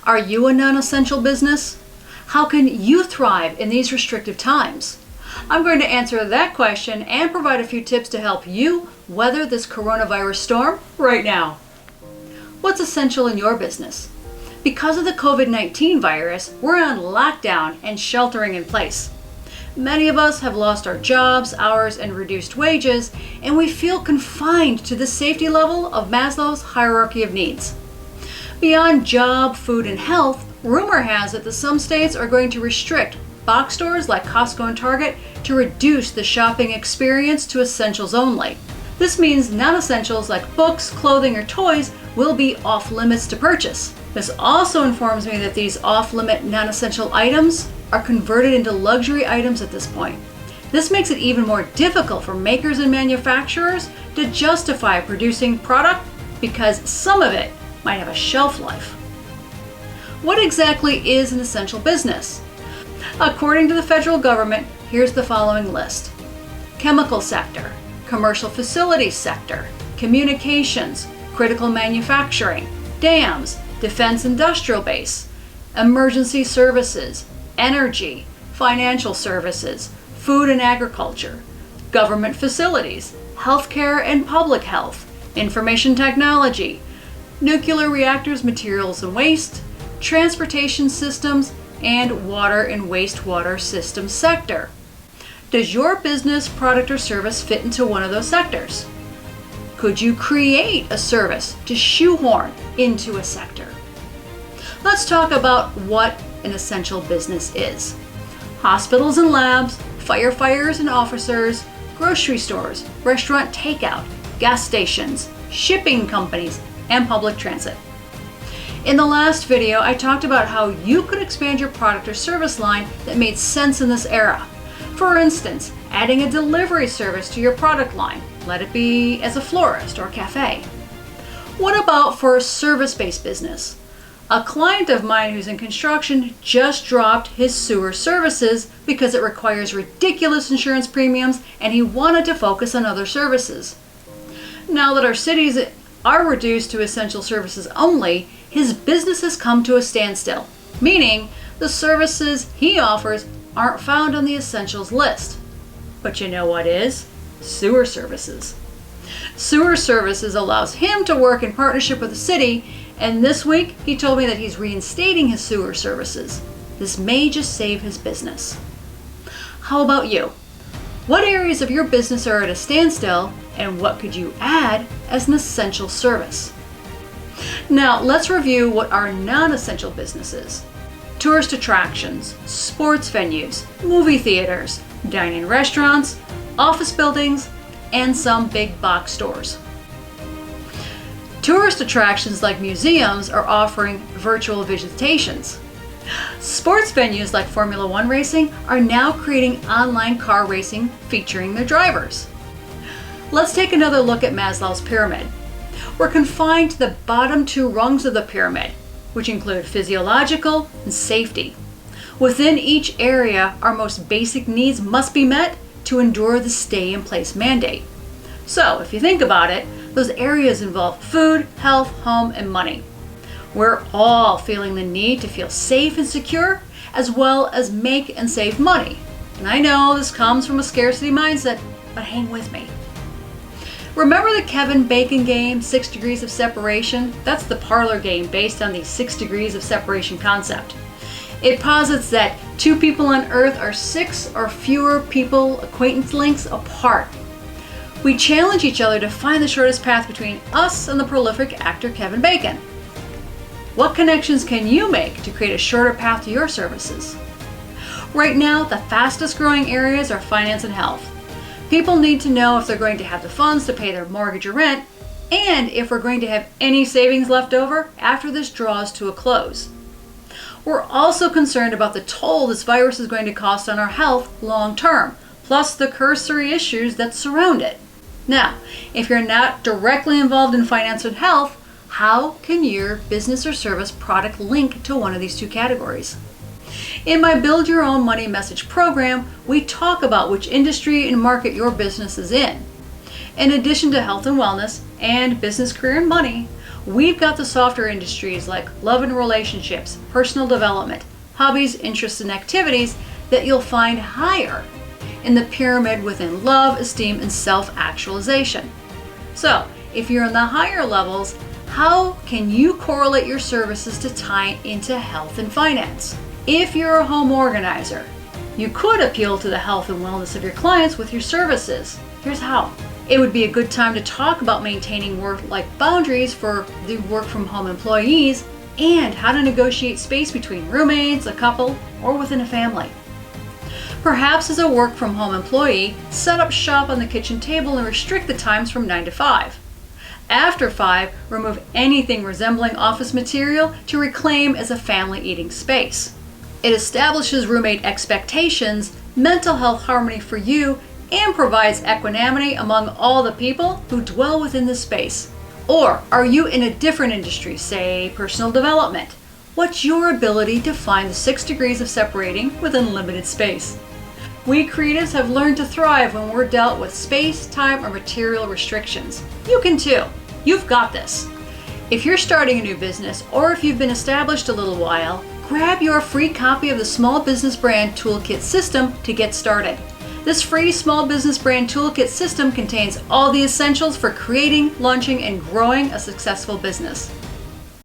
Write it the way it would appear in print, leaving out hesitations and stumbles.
Are you a non-essential business? How can you thrive in these restrictive times? I'm going to answer that question and provide a few tips to help you weather this coronavirus storm right now. What's essential in your business? Because of the COVID-19 virus, we're on lockdown and sheltering in place. Many of us have lost our jobs, hours, and reduced wages, and we feel confined to the safety level of Maslow's hierarchy of needs. Beyond job, food, and health, rumor has it that some states are going to restrict box stores like Costco and Target to reduce the shopping experience to essentials only. This means non-essentials like books, clothing, or toys will be off limits to purchase. This also informs me that these off-limit non-essential items are converted into luxury items at this point. This makes it even more difficult for makers and manufacturers to justify producing product because some of it might have a shelf life. What exactly is an essential business? According to the federal government, here's the following list: chemical sector, commercial facilities sector, communications, critical manufacturing, dams, defense industrial base, emergency services, energy, financial services, food and agriculture, government facilities, healthcare and public health, information technology, nuclear reactors, materials and waste, transportation systems, and water and wastewater system sector. Does your business, product, or service fit into one of those sectors? Could you create a service to shoehorn into a sector? Let's talk about what an essential business is. Hospitals and labs, firefighters and officers, grocery stores, restaurant takeout, gas stations, shipping companies, and public transit. In the last video, I talked about how you could expand your product or service line that made sense in this era. For instance, adding a delivery service to your product line. Let it be as a florist or cafe. What about for a service-based business? A client of mine who's in construction just dropped his sewer services because it requires ridiculous insurance premiums and he wanted to focus on other services. Now that our cities are reduced to essential services only, his business has come to a standstill, meaning the services he offers aren't found on the essentials list. But you know what is? Sewer services. Sewer services allows him to work in partnership with the city, and this week he told me that he's reinstating his sewer services. This may just save his business. How about you? What areas of your business are at a standstill, and what could you add as an essential service? Now, let's review what are non-essential businesses. Tourist attractions, sports venues, movie theaters, dining restaurants, office buildings, and some big box stores. Tourist attractions like museums are offering virtual visitations. Sports venues like Formula One racing are now creating online car racing featuring their drivers. Let's take another look at Maslow's Pyramid. We're confined to the bottom two rungs of the pyramid, which include physiological and safety. Within each area, our most basic needs must be met to endure the stay-in-place mandate. So, if you think about it, those areas involve food, health, home, and money. We're all feeling the need to feel safe and secure, as well as make and save money. And I know this comes from a scarcity mindset, but hang with me. Remember the Kevin Bacon game, 6 Degrees of Separation? That's the parlor game based on the 6 degrees of separation concept. It posits that two people on Earth are 6 or fewer people, acquaintance links, apart. We challenge each other to find the shortest path between us and the prolific actor Kevin Bacon. What connections can you make to create a shorter path to your services? Right now, the fastest growing areas are finance and health. People need to know if they're going to have the funds to pay their mortgage or rent, and if we're going to have any savings left over after this draws to a close. We're also concerned about the toll this virus is going to cost on our health long term, plus the cursory issues that surround it. Now, if you're not directly involved in finance and health, how can your business or service product link to one of these two categories? In my Build Your Own Money Message program, we talk about which industry and market your business is in. In addition to health and wellness and business, career, and money, We've got the softer industries like love and relationships, personal development, hobbies, interests, and activities that you'll find higher in the pyramid within love, esteem, and self-actualization. So, if you're in the higher levels, how can you correlate your services to tie into health and finance? If you're a home organizer, you could appeal to the health and wellness of your clients with your services. Here's how. It would be a good time to talk about maintaining work-life boundaries for the work-from-home employees and how to negotiate space between roommates, a couple, or within a family. Perhaps as a work-from-home employee, set up shop on the kitchen table and restrict the times from 9 to 5. After 5, remove anything resembling office material to reclaim as a family eating space. It establishes roommate expectations, mental health harmony for you, and provides equanimity among all the people who dwell within the space. Or are you in a different industry, say personal development? What's your ability to find the 6 degrees of separating within limited space? We creatives have learned to thrive when we're dealt with space, time, or material restrictions. You can too. You've got this. If you're starting a new business, or if you've been established a little while, grab your free copy of the Small Business Brand Toolkit System to get started. This free Small Business Brand Toolkit System contains all the essentials for creating, launching, and growing a successful business.